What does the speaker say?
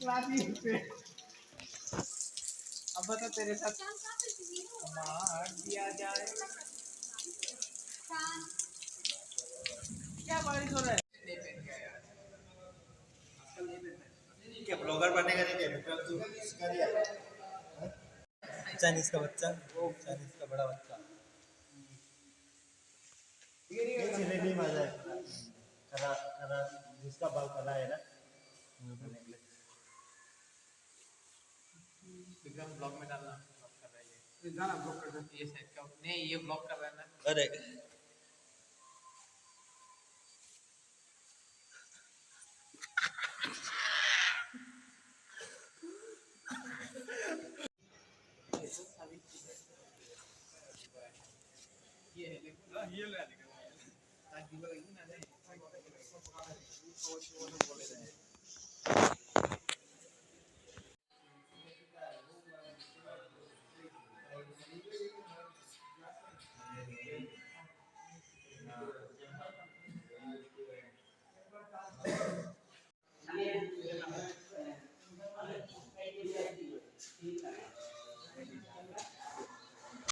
अब बता तेरे साथ मार दिया जाए। क्या बारिश हो रहा है? क्या ब्लॉगर बनेगा नहीं? क्या तू सिखा दिया? चाइनीज का बच्चा, वो चाइनीज का बड़ा बच्चा ये चले नहीं मजा है। करा करा जिसका बाल करा है ना, विक्रम ब्लॉग में डालना। ब्लॉग कर रहा है ये गाना ब्लॉग कर दे। ये सेट का नहीं, ये ब्लॉग कर रहा है ना। अरे ये है देखो, ये ले लेगा ताकि वो ना जाए।